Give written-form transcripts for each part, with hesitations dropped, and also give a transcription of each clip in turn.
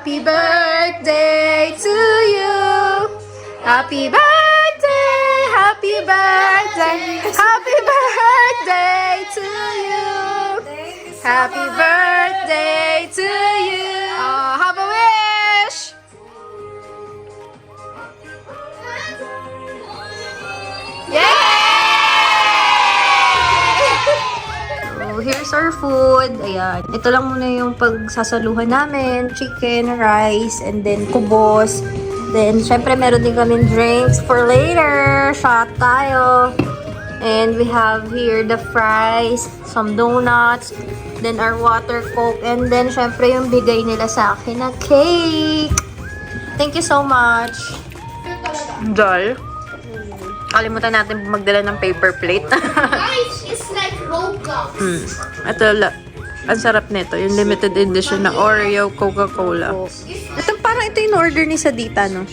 Happy birthday to you. Happy birthday, happy birthday, happy birthday to you. Happy birthday to you. Have a wish. So, here's our food. Ayan. Ito lang muna yung pagsasaluhan namin. Chicken, rice, and then kubos. Then, syempre, meron din kami drinks for later. Shot tayo. And we have here the fries, some donuts, then our water coke, and then, syempre, yung bigay nila sa akin na cake. Thank you so much. Dal. Kalimutan natin magdala ng paper plate. Guys, it's like Roblox. Ito, ang sarap nito. Yung limited edition na Oreo Coca-Cola. Parang ito yung order ni Sadita, no?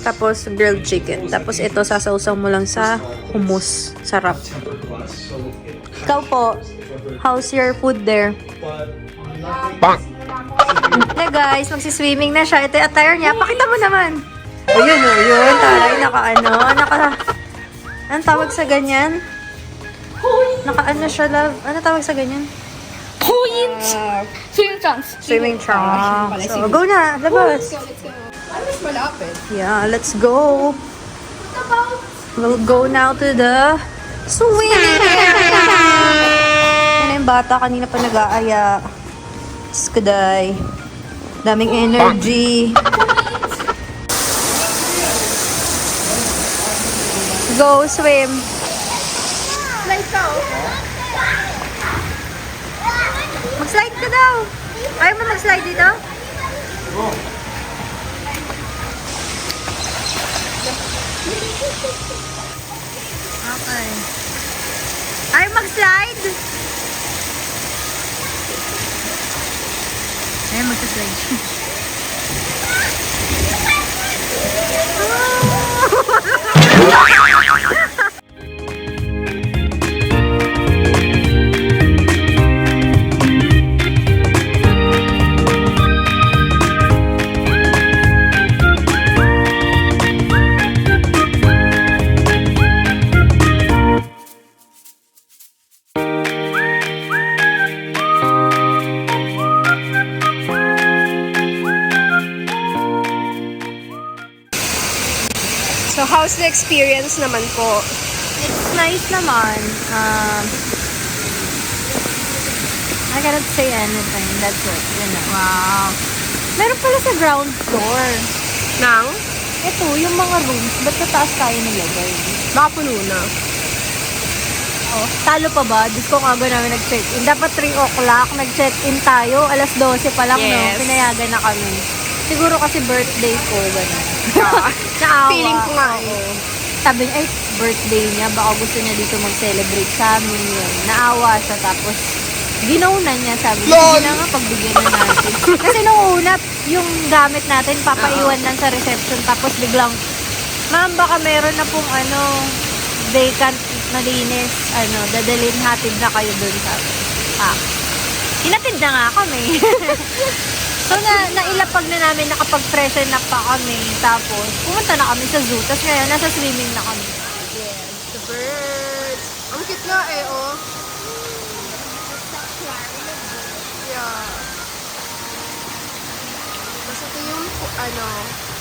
Tapos, grilled chicken. Tapos, ito, sasawsaw mo lang sa hummus. Sarap. Ikaw po, how's your food there? Na guys, magsiswimming na siya. Ito yung attire niya. Pakita mo naman. Ayun, yun. Taray, anong tawag sa ganyan? Naka-ano siya, love? Ano tawag sa ganyan? Swimming trunks. Swimming trunks. So, go na. Labas. Let's go. Ano mas malapit? Yeah, let's go. We'll go now to the swimming area. Yan yung bata. Kanina pa nag-aaya. Skuday. Daming energy. Go swim. Like how? Mag-slide ka daw. Ayaw mo mag-slide dito? Okay. Ayaw mag-slide? Ayaw mag-slide. So, how's the experience naman po? It's nice naman. I cannot say anything. That's it. Yun na. Wow. Meron pala sa ground floor. Nang? Ito, yung mga rooms. Ba't sa taas tayo nilagay? Baka puno na. Oh, talo pa ba? Diyos ko nga namin nag-check-in. Dapat 3 o'clock. Nag-check-in tayo. Alas 12 pa lang, no? Yes. Pinayagan na kami. Siguro kasi birthday ko, gano'n. Naawa. Feeling ko nga Oo. Sabi niya, ay, birthday niya. Baka gusto niya dito mag-celebrate sa amin yun. Naawa siya. Tapos, ginaw na niya. Sabi niya, sige na nga, pagbigyan na natin. Kasi nung una, yung gamit natin, papaiwan lang sa reception. Tapos biglang, ma'am, baka meron na pong vacant na linis. Dadalhin hatid na kayo dun sa hinatid na nga kami. So, nailapag na namin, nakapag-freshen up pa kami. Tapos, pumunta na kami sa zoo. Tapos ngayon, nasa swimming na kami. Yes, the birds. Ang cute nga eh, oh. Yeah. Tapos ito yung,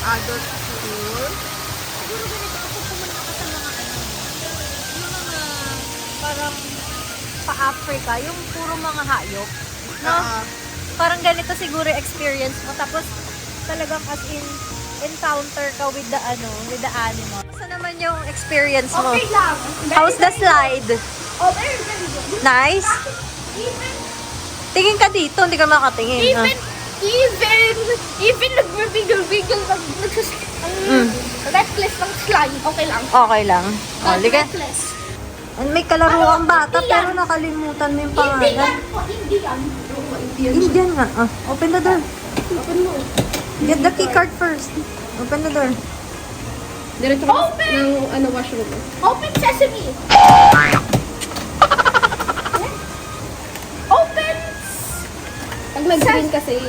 adult pool. Siguro ganito ako pumunta ka sa mga yung mga parang pa-Africa, yung puro mga hayop. No? Parang ganito siguro experience mo. Tapos talagang as in encounter ka with the animal. Saan naman yung experience mo? Okay lang. How's the slide? Oh, very, very good. Nice? Even, Tingin ka dito, hindi ka makatingin. even nagbibigil-bigil, reckless ng slime, okay lang. Okay lang. Oh, liga. Reckless. And may kalaruang bata, pero nakalimutan mo yung pangalan. Indian nga. Open the door. Open mo. Get the key card first. Open the door. Diretso ka ng washroom. Open sesame. Open. Pag nag-green kasi.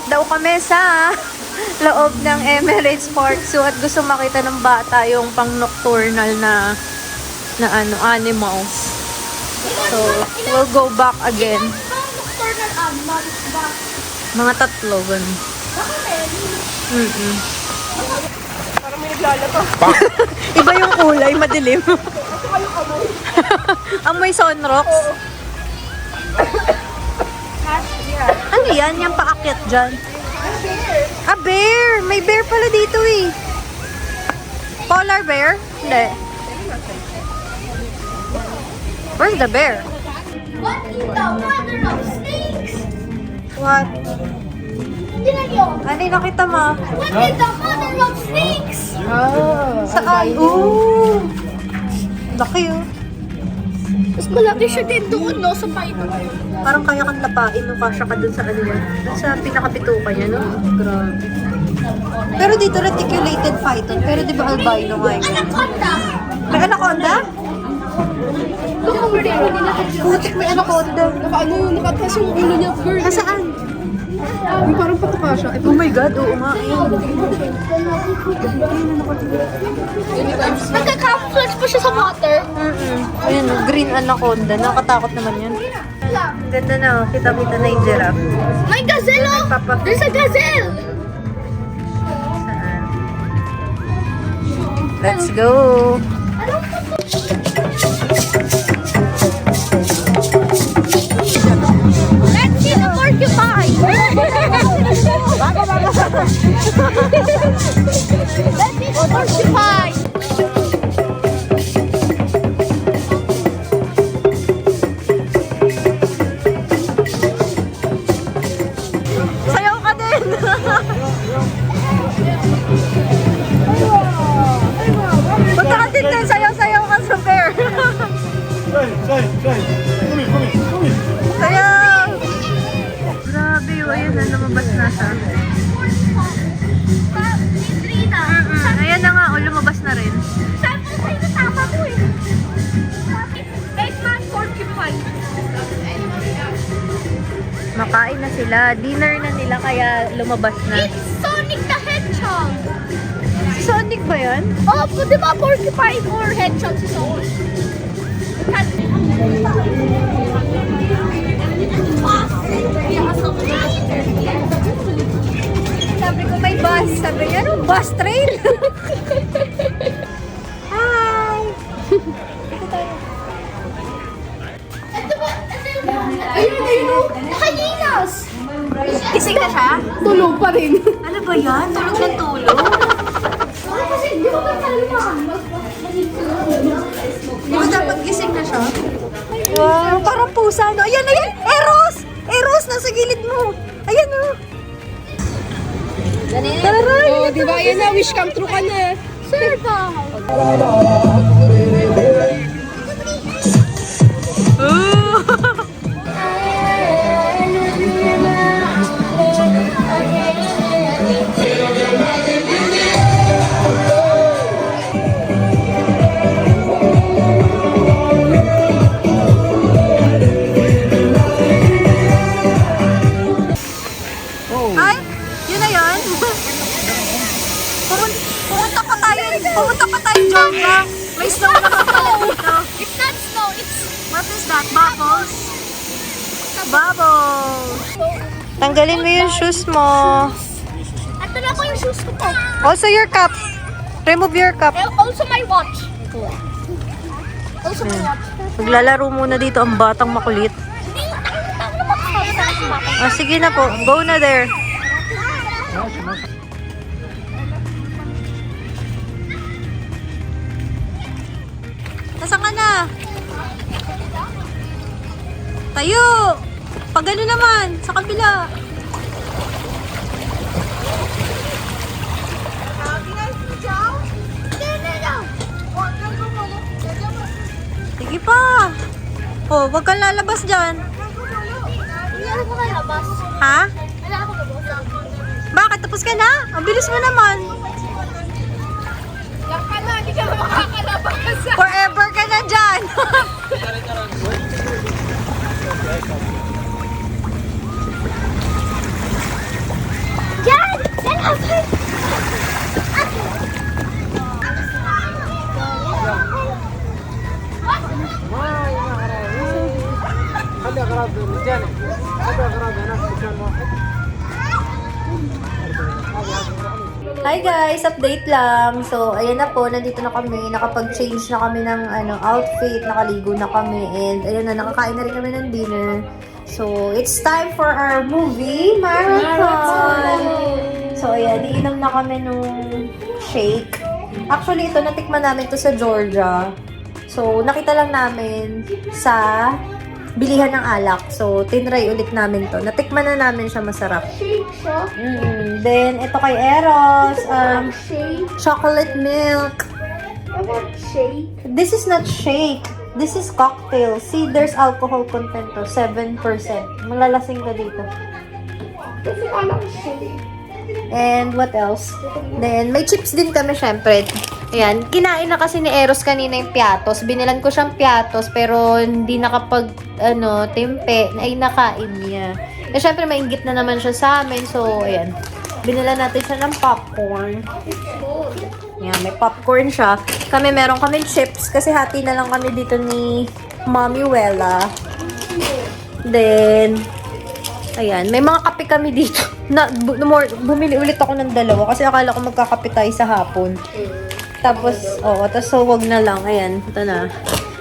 daw kami sa loob ng Emirates Park Zoo at gusto makita ng bata yung pang nocturnal na animals. So, we'll go back again. Mga tatlo, ganun. Parang may naglalaba. Iba yung kulay, madilim. Amoy sunrocks. Ano yan? Yung paakyat dyan? Ah, bear! May bear pala dito eh. Polar bear? Hindi. Where's the bear? What is the mother of snakes? What? Tinan nyo. Ano yung nakita mo? What is the mother of snakes? Saan? Ooh! Laki oh. Mas malaki siya din doon, no? Sa python. Parang kaya kang lapain nung kasya ka dun sa ano yan. Dun sa pinakapitukan niya, no? Grabe. Pero dito reticulated python. Pero di ba albino nga yun? Anaconda. May anaconda? Look over there. Putik, may anaconda. Nakatas yung ulo niya, girl. Nasaan? Yung parang patuka siya. Oh my God, oo nga. Nagka-camouflage pa siya sa water. Ayun, green anaconda. Nakatakot naman yun. Ganda na, oh. Kita-kita na yung giraffe. May gazelle, oh! There's a gazelle! Saan? Let's go! Let's see the porcupine! Let's see the porcupine! Sayaw ka din! Punta ka din din, sayaw-sayaw ka sa bear. Sayaw! Grabe yun, ayun na, lumabas na siya. Ayan na nga, oh, lumabas na rin. Saan mo tayo natama mo eh? 8-man porcupine. Makain na sila, dinner na nila kaya lumabas na. It's Sonic the Hedgehog. Sonic ba yan? Oh, di ba porcupine or hedgehog si Sonic? Sabi ko may bus. Sabi niya, ano? Bus train? Hi! Ayun! Hyenas! Gising na siya? Tulog pa rin. Ano ba yan? Tulog ng tulog? Kasi di ba kalmahan? Di ba dapat gising na siya? Wow, parang pusa, no? Ayan, ayan! Eros! Eros, nasa gilid mo! Ayan, oh! Taray! Oh, di ba? Ayan na, wish come true ka na. Ay, yun na yun. Pumunta pa tayo Java. May snow naman pala dito. It's not snow, it's... What is that? Bubbles? Bubbles. Tanggalin mo yung shoes mo. Ito na ko yung shoes ko po. Also your cup. Remove your cup. Also my watch. Also my watch. Maglalaro muna dito ang batang makulit. Ah, sige na po. Go na there. Nasaan ka na? Tayo! Pag ano naman, sa kabila. Sige pa. Oh, wag kang lalabas dyan. Hindi ako makalabas. Ha? Wala ako labas. Bakit? Tapos ka na? Ang bilis mo naman. Lang ka na, hindi ka makakalabas. Forever ka na dyan. Hi guys! Update lang. So, ayan na po. Nandito na kami. Nakapag-change na kami ng outfit. Nakaligo na kami. And ayan na, nakakain na rin kami ng dinner. So, it's time for our movie marathon! So, ayan. Iinom na kami nung shake. Actually, ito, natikman namin to sa Georgia. So, nakita lang namin sa bilihan ng alak. So, tinry ulit namin to. Natikman na namin siya, masarap. Shake siya. Then, ito kay Eros, Shake. chocolate milk. I want shake. This is not shake. This is cocktail. See, there's alcohol content to, 7%. Malalasing ka dito. Kasi alam shake. And what else? Then, may chips din kami, syempre. Ayan, kinain na kasi ni Eros kanina yung piatos. Binilan ko siyang piatos, pero hindi nakapag, tempe, ay nakain niya. Eh, syempre, mainggit na naman siya sa amin. So, ayan. Binila natin siya ng popcorn. Ayan, may popcorn siya. Kami, meron kami chips, kasi hati na lang kami dito ni Mommy Wella. Then, ayan, may mga kape kami dito. Bumili ulit ako ng dalawa kasi akala ko magkakape tayo sa hapon. Tapos, tapos huwag na lang. Ayan, ito na.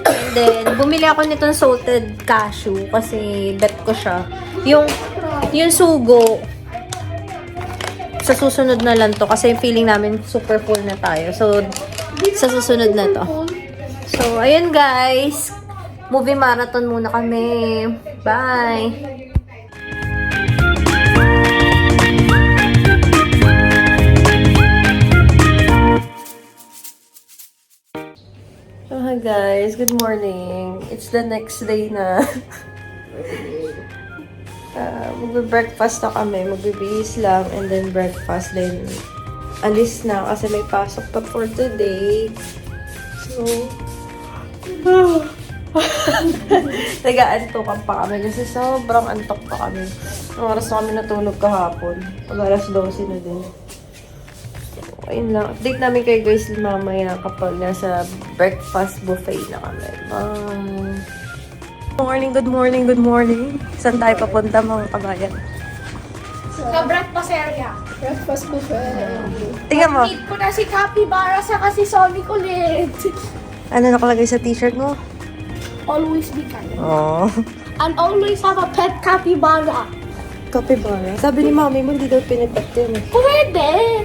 And then, bumili ako nitong salted cashew kasi bet ko siya. Yung sugo, sa susunod na lang to kasi yung feeling namin super full na tayo. So, sa susunod na to. So, ayun guys. Movie marathon muna kami. Bye! So, hi guys, good morning. It's the next day na. Magbe-breakfast na kami. Magbibihis lang and then breakfast. Then, alis na kasi may pasok pa for today. So, nag-aantokan pa kami kasi sobrang antok pa kami. Ang oras na kami natulog kahapon. Pag alas 12 na din. Ayun lang. Update namin kayo guys mamaya kapag nasa breakfast buffet na kami. Good morning. Saan tayo papunta mga kabayan? Sa breakfast area. Breakfast buffet. Tingnan mo. Meet ko na si Capybara sa kasi Sonic ulit. Ano nakalagay sa t-shirt mo? Always be kind. Oh. And always have a pet capybara. Capybara. Sabi ni mami mo, hindi daw pinipet yun. Pwede.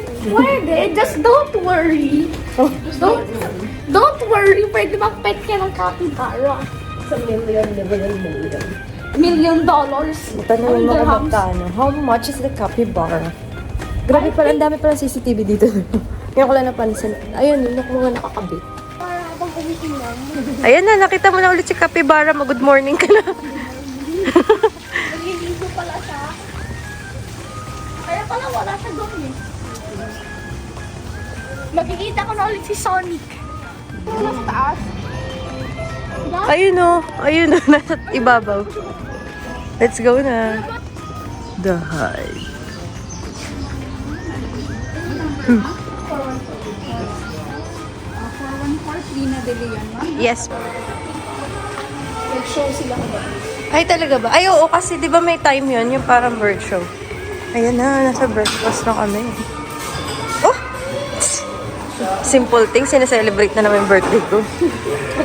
Just don't worry. Don't worry. Pwede mag-pet ka ng capybara. Sa million. $1 million. Tanong mo kung magkano. How much is the capybara? Grabe pala, ang dami pala CCTV dito. Ngayon ko lang napansin. Ayun, yung mga nakakabit. Para habang umitin lang. Ayan na, nakita mo na ulit si Capybara. Good morning ka na. Nagliligo pala siya. Kaya pala wala siya doon eh. Makikita ko na ulit si Sonic. Wala sa taas. Ayun o, nasa ibabaw. Let's go na. The Hive. Yes. Nag-show sila ko ba? Ay, talaga ba? Ay, oo, kasi di ba may time yun, yung parang bird show. Ayan na, nasa breakfast na kami. Oh! Simple thing, sineselebrate na naman yung birthday ko.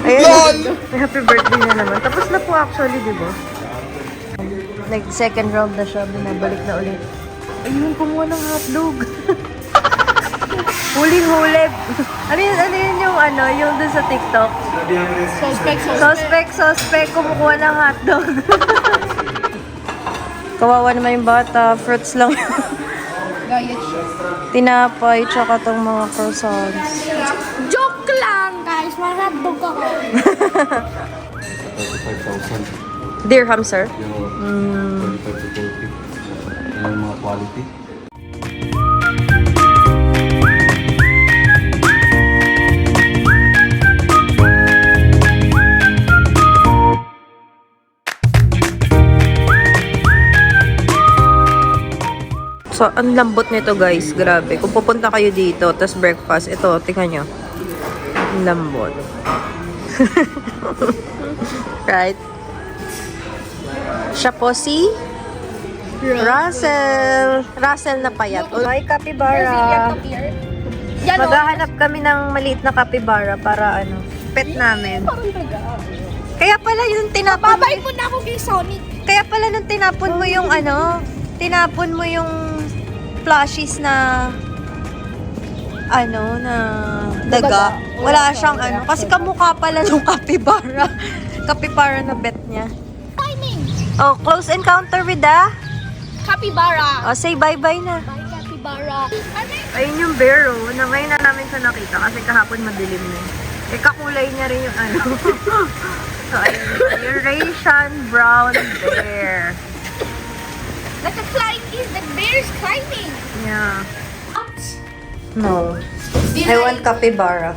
Ayan, may happy birthday na naman. Tapos na po actually, di ba? Nag-second round na siya, binabalik na ulit. Ayun, kumuha ng hotdog. Huling-hulib. Ano yun yung dun sa TikTok? Suspect, kumukuha ng hotdog. Kawawa naman yung bata, fruits lang. Diet siya. Tinapay, tsaka tong mga croissants. Joke lang guys, marabog ako. 35,000. Dirham, sir? Yung 35 to 40. Yung mga quality. So, ang lambot nito guys, grabe. Kung pupunta kayo dito, tapos breakfast, ito, tingnan nyo. Ang lambot. Right? Siya po si Russell. Russell na payat. Ay, capybara. Yan o. Maghahanap kami ng maliit na capybara para pet namin. Kaya pala yung tinapon Babay mo na ako kay Sonic. Kaya pala nung tinapon mo yung tinapon mo yung plushies na na daga. Wala siyang kasi kamukha pala nung capybara. Capybara na bet niya. Timing. Oh, close encounter with the Capybara. Oh, say bye-bye na. Bye, Capybara. Ayun yung bear, na ngayon na namin siya nakita kasi kahapon madilim na. Kakulay niya rin yung So, ayun. Eurasian brown bear. Like a climb is the bear's climbing. Yeah. What? No. Do you I like, want capybara.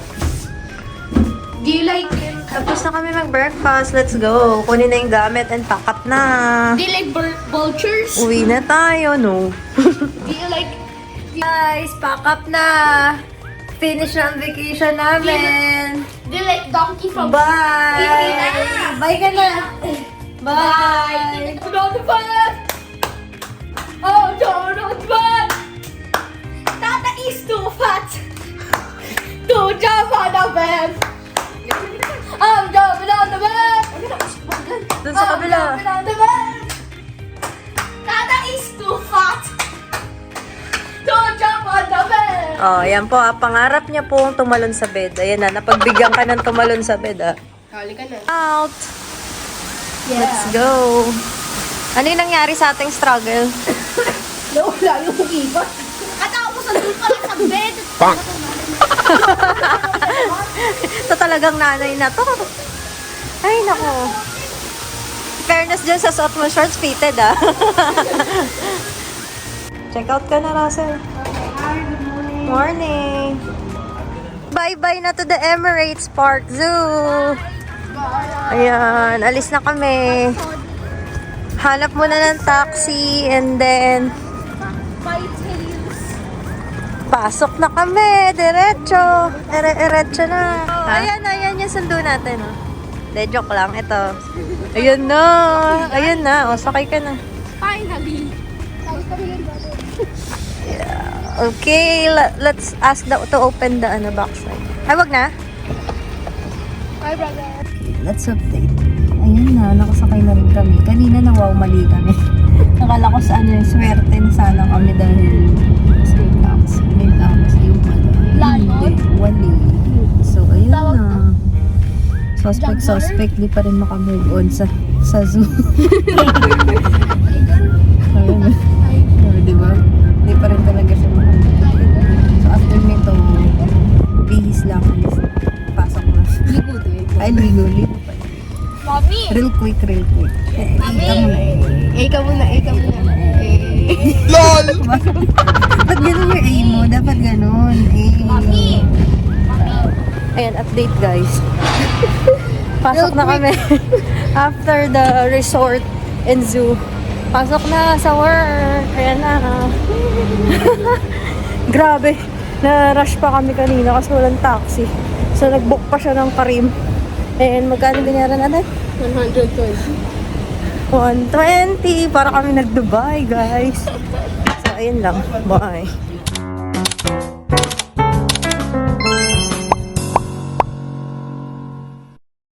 do you like, Tapos na kami mag-breakfast. Let's go. Kunin na yung gamit and pack up na. do you like vultures? Uwi na tayo, no? Do you like, Guys, pack up na. Finish na ang vacation namin. do you like donkey from Bye! Pilipinas? Bye ka na. Bye! Donovan! Oh, Donovan! Tata is too fat to jump on the bed. I'm jumping on the bed. Dun sa kabila. I'm jumping on the bed. Tata is too fat to jump on the bed. Oh, yan po. Pangarap niya pong tumalon sa bed. Ayan na, napagbigyan ka ng tumalon sa bed, Kali ka na. Out! Let's go! Ano yung nangyari sa ating struggle? Nawala yung iba. At ako sandun pala sa bed. Ito talagang nanay na to. Ay, nako. Fairness dyan sa suot mo shorts, fitted Check out ka na, Russell. Morning. Bye-bye na to the Emirates Park Zoo. Ayan, alis na kami. Hanap muna ng taxi and then My tails. pasok na kami. Diretso. Diretso na. Ayan yung sundo natin. De, joke lang. Ito. Ayun na. Ayun na. O, sakay ka na. Finally. Okay, let's ask to open the backside. Ay, wag na. Bye, brother. Let's update. Ayun na, nakasakay na rin kami. Kanina na mali kami. Nakala ko sa swerte na sana kami dahil straight taxi. May taxi yung Lanon? Hindi, wali. So, ayun na. Suspect, di pa rin makamove on sa zoo. Ayun na. Di ba? Di pa rin talaga siya makamove. So, after nito, bihis lang. Pasok na. Ligo, eh. Ay, ligo. Mommy. Real quick. Ikaw muna. LOL! Ba't ganun yung aim mo? Dapat ganun. Mommy. Ayan, update guys. Pasok na kami. After the resort and zoo. Pasok na sa work. Ayan na. Grabe. Na-rush pa kami kanina kasi walang taxi. So, nag-book pa siya ng Karim. And magkano binayaran natin? 120. 120. Para kami nag-Dubai, guys. So, ayun lang. Bye.